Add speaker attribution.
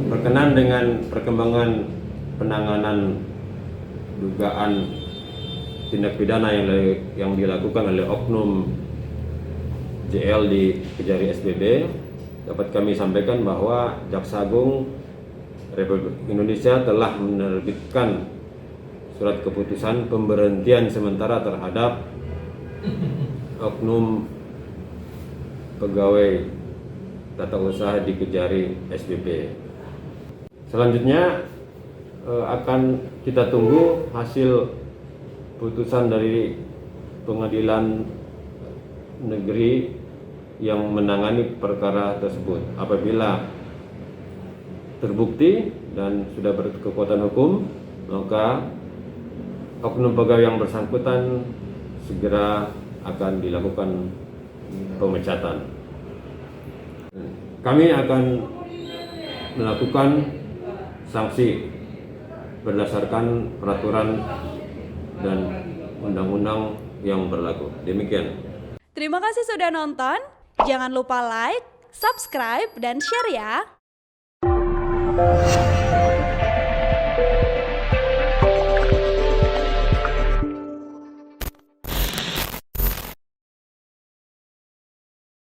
Speaker 1: Berkenan dengan perkembangan penanganan dugaan tindak pidana yang dilakukan oleh oknum JL di Kejari SBB, dapat kami sampaikan bahwa Jaksa Agung Republik Indonesia telah menerbitkan surat keputusan pemberhentian sementara terhadap oknum pegawai tata usaha di Kejari SBB. Selanjutnya akan kita tunggu hasil putusan dari pengadilan negeri yang menangani perkara tersebut. Apabila terbukti dan sudah berkekuatan hukum, maka oknum pegawai yang bersangkutan segera akan dilakukan pemecatan. Kami akan melakukan sanksi berdasarkan peraturan dan undang-undang yang berlaku. Demikian.
Speaker 2: Terima kasih sudah nonton. Jangan lupa like, subscribe, dan share ya.